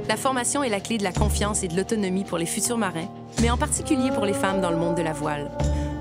La formation est la clé de la confiance et de l'autonomie pour les futurs marins, mais en particulier pour les femmes dans le monde de la voile.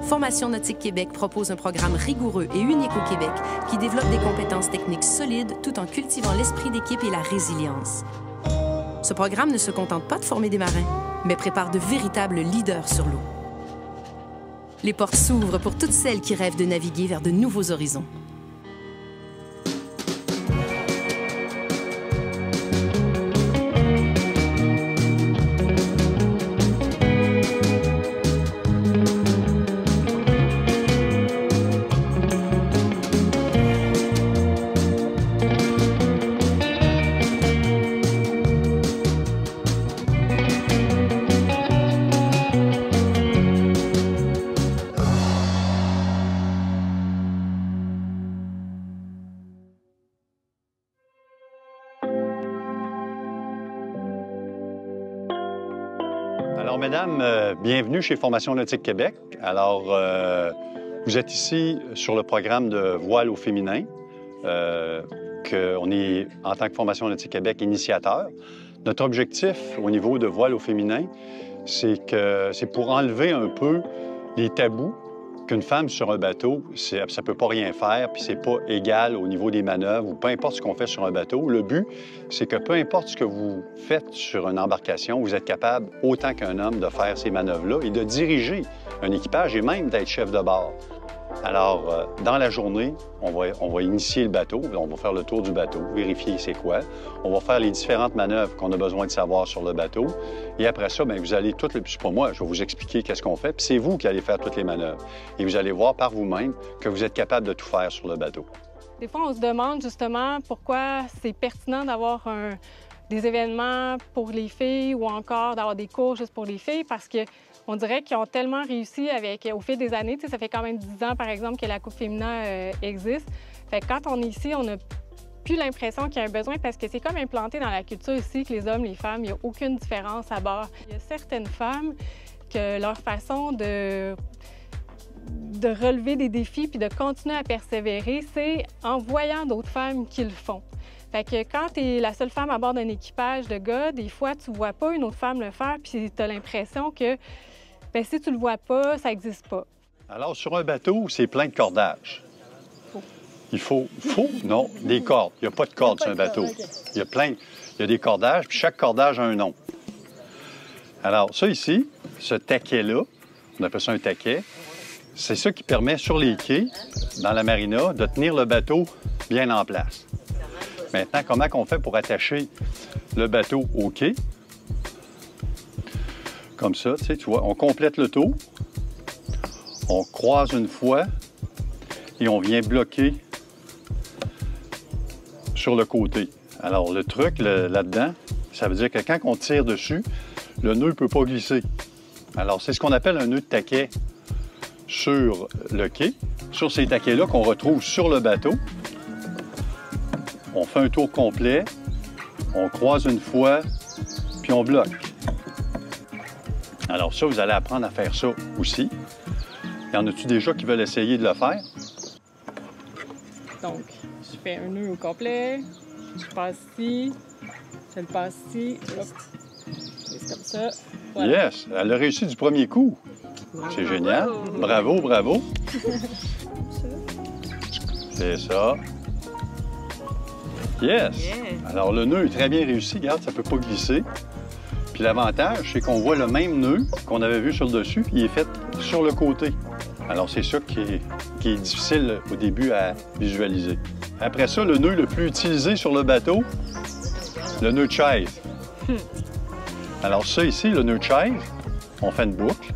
Formation Nautique Québec propose un programme rigoureux et unique au Québec qui développe des compétences techniques solides tout en cultivant l'esprit d'équipe et la résilience. Ce programme ne se contente pas de former des marins, mais prépare de véritables leaders sur l'eau. Les portes s'ouvrent pour toutes celles qui rêvent de naviguer vers de nouveaux horizons. Alors, mesdames, bienvenue chez Formation Nautique Québec. Alors, vous êtes ici sur le programme de voile au féminin, qu'on est, en tant que Formation Nautique Québec, initiateur. Notre objectif au niveau de voile au féminin, c'est pour enlever un peu les tabous qu'une femme sur un bateau, ça ne peut pas rien faire, puis c'est pas égal au niveau des manœuvres, ou peu importe ce qu'on fait sur un bateau. Le but, c'est que peu importe ce que vous faites sur une embarcation, vous êtes capable, autant qu'un homme, de faire ces manœuvres-là et de diriger un équipage et même d'être chef de bord. Alors, dans la journée, on va initier le bateau, on va faire le tour du bateau, vérifier c'est quoi. On va faire les différentes manœuvres qu'on a besoin de savoir sur le bateau. Et après ça, bien, vous allez c'est pas moi, je vais vous expliquer qu'est-ce qu'on fait, puis c'est vous qui allez faire toutes les manœuvres. Et vous allez voir par vous-même que vous êtes capable de tout faire sur le bateau. Des fois, on se demande justement pourquoi c'est pertinent d'avoir des événements pour les filles ou encore d'avoir des cours juste pour les filles, parce que on dirait qu'ils ont tellement réussi au fil des années. Ça fait quand même 10 ans, par exemple, que la Coupe féminin existe. Fait que quand on est ici, on n'a plus l'impression qu'il y a un besoin parce que c'est comme implanté dans la culture ici que les hommes, les femmes, il n'y a aucune différence à bord. Il y a certaines femmes que leur façon de relever des défis puis de continuer à persévérer, c'est en voyant d'autres femmes qui le font. Fait que quand tu es la seule femme à bord d'un équipage de gars, des fois, tu vois pas une autre femme le faire puis tu as l'impression que bien, si tu le vois pas, ça n'existe pas. Alors, sur un bateau, c'est plein de cordages. Il faut, non, des cordes. Il n'y a pas de cordes sur un bateau. Il y a des cordages, puis chaque cordage a un nom. Alors, ça ici, ce taquet-là, on appelle ça un taquet, c'est ça qui permet sur les quais, dans la marina, de tenir le bateau bien en place. Maintenant, comment on fait pour attacher le bateau au quai? Comme ça, tu vois, on complète le tour, on croise une fois et on vient bloquer sur le côté. Alors, le truc là-dedans, ça veut dire que quand on tire dessus, le nœud ne peut pas glisser. Alors, c'est ce qu'on appelle un nœud de taquet sur le quai. Sur ces taquets-là qu'on retrouve sur le bateau, on fait un tour complet, on croise une fois, puis on bloque. Alors ça, vous allez apprendre à faire ça aussi. Y en a-tu déjà qui veulent essayer de le faire? Donc, je fais un nœud au complet, je passe ici, je le passe ici, hop, c'est comme ça. Voilà. Yes! Elle a réussi du premier coup. C'est génial. Bravo, bravo. C'est ça. Yes! Alors, le nœud est très bien réussi. Regarde, ça ne peut pas glisser. Puis l'avantage, c'est qu'on voit le même nœud qu'on avait vu sur le dessus, puis il est fait sur le côté. Alors, c'est ça qui est difficile au début à visualiser. Après ça, le nœud le plus utilisé sur le bateau, le nœud de chaise. Alors ça ici, le nœud de chaise, on fait une boucle.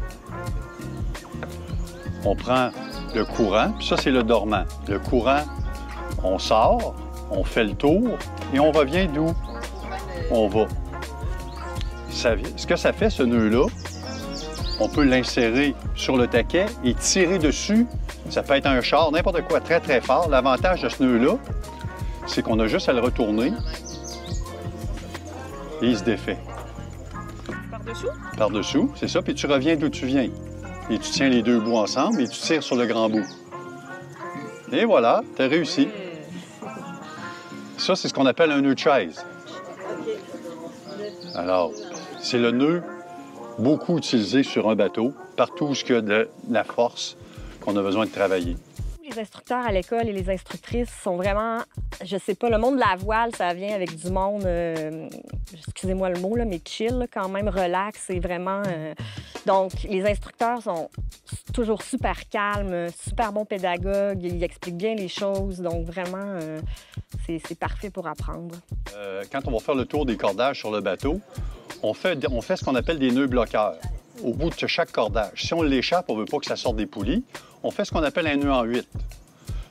On prend le courant, puis ça, c'est le dormant. Le courant, on sort, on fait le tour et on revient d'où on va. Ce que ça fait, ce nœud-là, on peut l'insérer sur le taquet et tirer dessus. Ça peut être un char, n'importe quoi, très, très fort. L'avantage de ce nœud-là, c'est qu'on a juste à le retourner et il se défait. Par-dessous? Par-dessous, c'est ça. Puis tu reviens d'où tu viens. Et tu tiens les deux bouts ensemble et tu tires sur le grand bout. Et voilà, tu as réussi. Ça, c'est ce qu'on appelle un nœud de chaise. Alors, c'est le nœud beaucoup utilisé sur un bateau, partout où il y a de la force qu'on a besoin de travailler. Les instructeurs à l'école et les instructrices sont vraiment, je sais pas, le monde de la voile, ça vient avec du monde, excusez-moi le mot, là, mais chill, là, quand même, relax et vraiment... Donc, les instructeurs sont toujours super calmes, super bons pédagogues, ils expliquent bien les choses, donc vraiment, c'est parfait pour apprendre. Quand on va faire le tour des cordages sur le bateau, on fait ce qu'on appelle des nœuds bloqueurs au bout de chaque cordage. Si on l'échappe, on ne veut pas que ça sorte des poulies, on fait ce qu'on appelle un nœud en 8.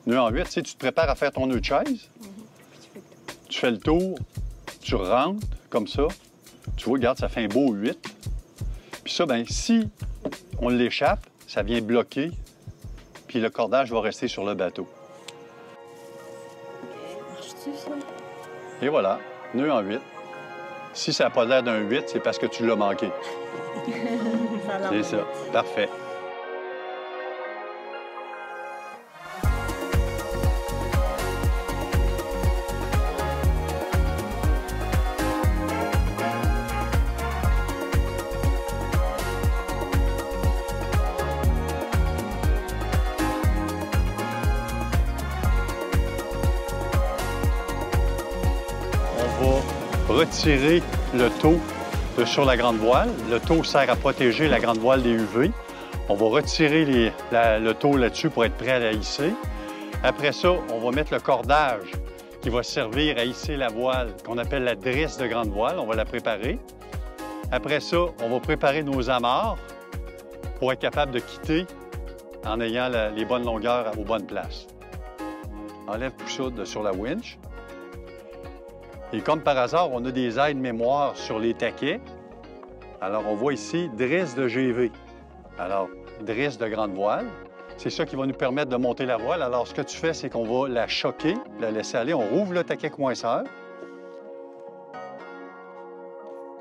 Nœud en 8, tu sais, tu te prépares à faire ton nœud de chaise, tu fais le tour, tu rentres comme ça, tu vois, regarde, ça fait un beau 8. Puis ça, bien, si on l'échappe, ça vient bloquer, puis le cordage va rester sur le bateau. Marche-tu, ça? Et voilà, nœud en 8. Si ça n'a pas l'air d'un 8, c'est parce que tu l'as manqué. C'est ça. Parfait. On va retirer le taux sur la grande voile. Le taux sert à protéger la grande voile des UV. On va retirer le taux là-dessus pour être prêt à la hisser. Après ça, on va mettre le cordage qui va servir à hisser la voile, qu'on appelle la drisse de grande voile. On va la préparer. Après ça, on va préparer nos amarres pour être capable de quitter en ayant les bonnes longueurs aux bonnes places. Enlève tout ça sur la winch. Et comme par hasard, on a des aides mémoire sur les taquets. Alors, on voit ici drisse de GV. Alors, drisse de grande voile. C'est ça qui va nous permettre de monter la voile. Alors, ce que tu fais, c'est qu'on va la choquer, la laisser aller. On rouvre le taquet coinceur.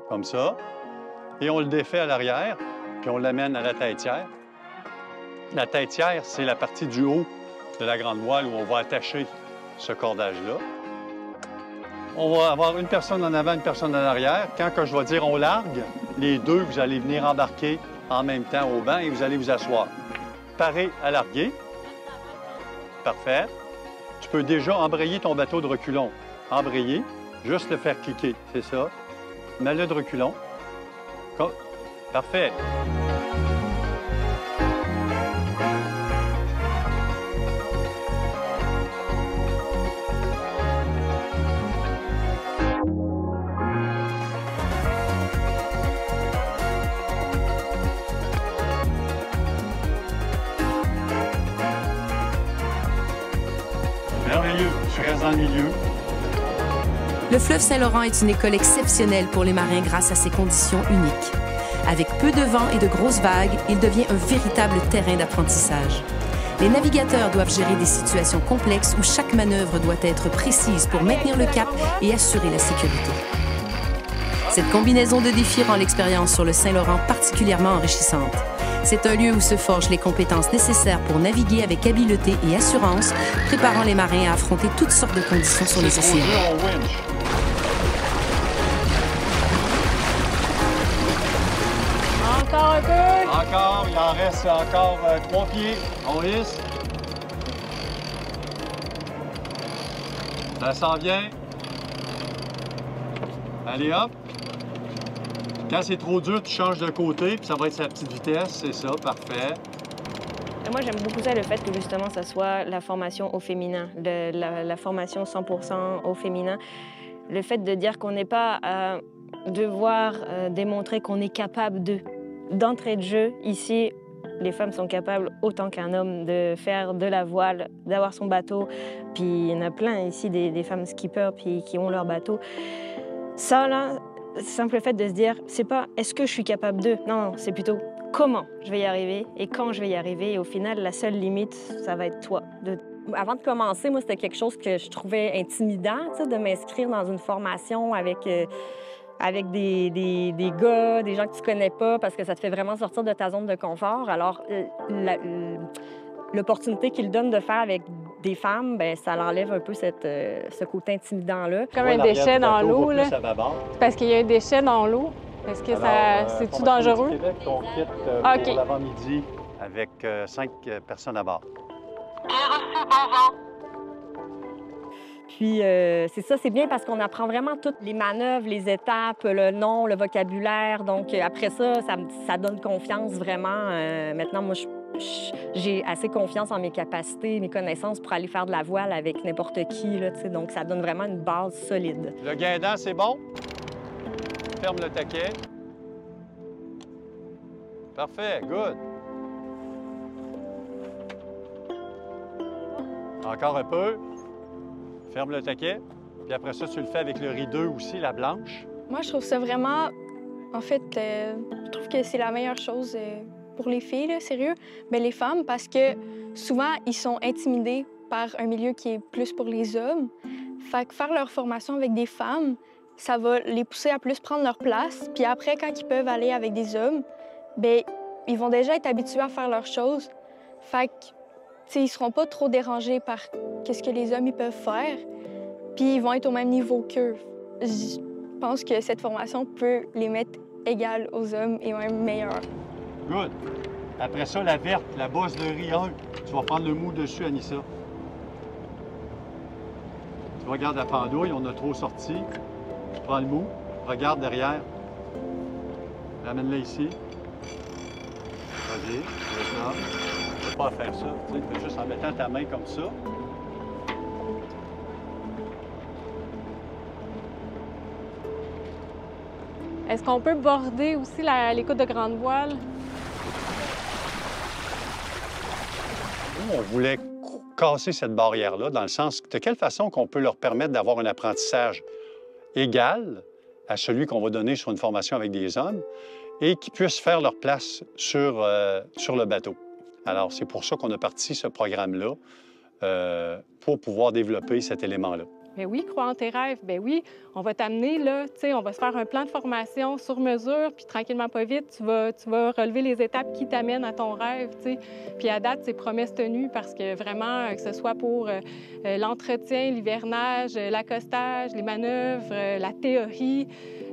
Comme ça. Et on le défait à l'arrière, puis on l'amène à la têtière. La têtière, c'est la partie du haut de la grande voile où on va attacher ce cordage-là. On va avoir une personne en avant, une personne en arrière. Quand je vais dire on largue, les deux, vous allez venir embarquer en même temps au banc et vous allez vous asseoir. Paré à larguer. Parfait. Tu peux déjà embrayer ton bateau de reculon. Embrayer, juste le faire cliquer, c'est ça. Mets-le de reculon. Parfait. Merveilleux, tu restes dans le milieu. Le fleuve Saint-Laurent est une école exceptionnelle pour les marins grâce à ses conditions uniques. Avec peu de vent et de grosses vagues, il devient un véritable terrain d'apprentissage. Les navigateurs doivent gérer des situations complexes où chaque manœuvre doit être précise pour maintenir le cap et assurer la sécurité. Cette combinaison de défis rend l'expérience sur le Saint-Laurent particulièrement enrichissante. C'est un lieu où se forgent les compétences nécessaires pour naviguer avec habileté et assurance, préparant les marins à affronter toutes sortes de conditions sur les océans. Encore un peu. Encore, il en reste encore 3 pieds. On hisse. Ça s'en vient. Allez, hop. Quand c'est trop dur, tu changes de côté, puis ça va être sa petite vitesse. C'est ça, parfait. Moi, j'aime beaucoup ça, le fait que justement, ça soit la formation au féminin, la formation 100% au féminin. Le fait de dire qu'on n'est pas à devoir démontrer qu'on est capable de. D'entrée de jeu, ici, les femmes sont capables, autant qu'un homme, de faire de la voile, d'avoir son bateau. Puis il y en a plein ici, des femmes skippers puis qui ont leur bateau. Ça, là, c'est simple le fait de se dire, c'est pas « est-ce que je suis capable de ?» Non, c'est plutôt « comment je vais y arriver et quand je vais y arriver ?» Et au final, la seule limite, ça va être toi. Avant de commencer, moi, c'était quelque chose que je trouvais intimidant, de m'inscrire dans une formation avec des gars, des gens que tu connais pas, parce que ça te fait vraiment sortir de ta zone de confort. Alors, l'opportunité qu'ils donnent de faire avec des femmes, bien, ça l'enlève un peu ce côté intimidant-là. Comme un déchet dans l'eau, là. C'est parce qu'il y a un déchet dans l'eau. Est-ce que c'est-tu dangereux? Québec, on quitte OK. pour l'avant-midi avec 5 personnes à bord. Puis c'est ça, c'est bien parce qu'on apprend vraiment toutes les manœuvres, les étapes, le nom, le vocabulaire. Donc après ça donne confiance vraiment. Maintenant, moi, j'ai assez confiance en mes capacités, mes connaissances pour aller faire de la voile avec n'importe qui, là, donc ça donne vraiment une base solide. Le guindant, c'est bon? Ferme le taquet. Parfait, good. Encore un peu. Ferme le taquet. Puis après ça, tu le fais avec le rideux aussi, la blanche. Moi, je trouve ça vraiment... En fait, je trouve que c'est la meilleure chose pour les filles, là, sérieux. Mais les femmes, parce que souvent, ils sont intimidés par un milieu qui est plus pour les hommes. Fait que faire leur formation avec des femmes, ça va les pousser à plus prendre leur place. Puis après, quand ils peuvent aller avec des hommes, bien, ils vont déjà être habitués à faire leurs choses. Fait que, tu sais, ils seront pas trop dérangés par qu'est-ce que les hommes ils peuvent faire. Puis ils vont être au même niveau qu'eux. Je pense que cette formation peut les mettre égales aux hommes et même meilleurs. Good. Après ça, la verte, la bosse de riz 1. Tu vas prendre le mou dessus, Anissa. Tu regardes la pendouille, on a trop sorti. Tu prends le mou, regarde derrière. Ramène-la ici. Vas-y, maintenant. Tu ne peux pas faire ça. Tu sais, juste en mettant ta main comme ça. Est-ce qu'on peut border aussi les côtes de grande voile? On voulait casser cette barrière-là, dans le sens de quelle façon qu'on peut leur permettre d'avoir un apprentissage égal à celui qu'on va donner sur une formation avec des hommes et qu'ils puissent faire leur place sur le bateau. Alors, c'est pour ça qu'on a parti ce programme-là, pour pouvoir développer cet élément-là. Bien oui, crois en tes rêves. Bien oui, on va t'amener là, tu sais, on va se faire un plan de formation sur mesure, puis tranquillement, pas vite, tu vas relever les étapes qui t'amènent à ton rêve, tu sais. Puis à date, c'est promesse tenue parce que vraiment, que ce soit pour l'entretien, l'hivernage, l'accostage, les manœuvres, la théorie,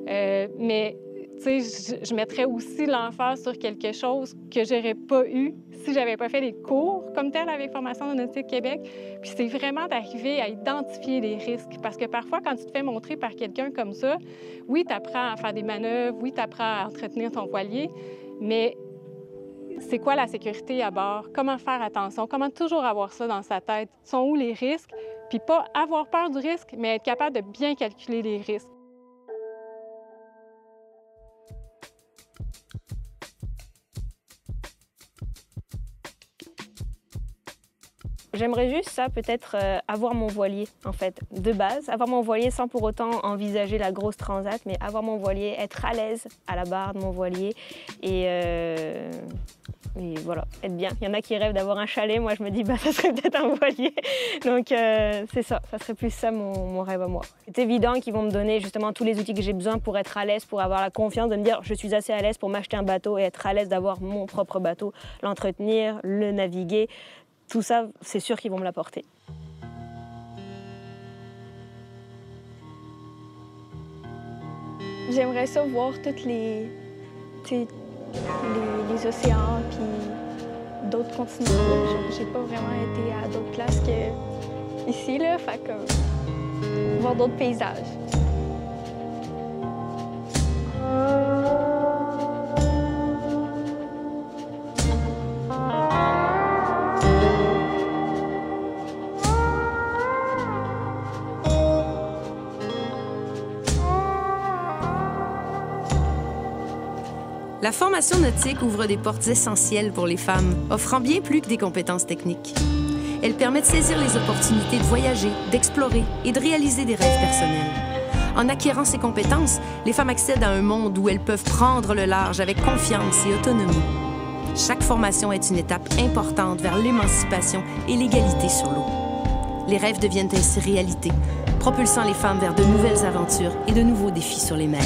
mais tu sais, je mettrais aussi l'emphase sur quelque chose que j'aurais pas eu si j'avais pas fait les cours comme tel avec Formation Nautique Québec. Puis c'est vraiment d'arriver à identifier les risques. Parce que parfois, quand tu te fais montrer par quelqu'un comme ça, oui, tu apprends à faire des manœuvres, oui, tu apprends à entretenir ton voilier, mais c'est quoi la sécurité à bord? Comment faire attention? Comment toujours avoir ça dans sa tête? Sont où les risques? Puis pas avoir peur du risque, mais être capable de bien calculer les risques. J'aimerais juste ça, peut-être avoir mon voilier, en fait, de base. Avoir mon voilier sans pour autant envisager la grosse transat, mais avoir mon voilier, être à l'aise à la barre de mon voilier et voilà, être bien. Il y en a qui rêvent d'avoir un chalet, moi je me dis, bah, ça serait peut-être un voilier. Donc c'est ça serait plus ça mon rêve à moi. C'est évident qu'ils vont me donner justement tous les outils que j'ai besoin pour être à l'aise, pour avoir la confiance de me dire, je suis assez à l'aise pour m'acheter un bateau et être à l'aise d'avoir mon propre bateau, l'entretenir, le naviguer. Tout ça, c'est sûr qu'ils vont me l'apporter. J'aimerais ça voir toutes les océans puis d'autres continents. J'ai pas vraiment été à d'autres places qu'ici, là, fait que voir d'autres paysages. La formation nautique ouvre des portes essentielles pour les femmes, offrant bien plus que des compétences techniques. Elle permet de saisir les opportunités de voyager, d'explorer et de réaliser des rêves personnels. En acquérant ces compétences, les femmes accèdent à un monde où elles peuvent prendre le large avec confiance et autonomie. Chaque formation est une étape importante vers l'émancipation et l'égalité sur l'eau. Les rêves deviennent ainsi réalité, propulsant les femmes vers de nouvelles aventures et de nouveaux défis sur les mers.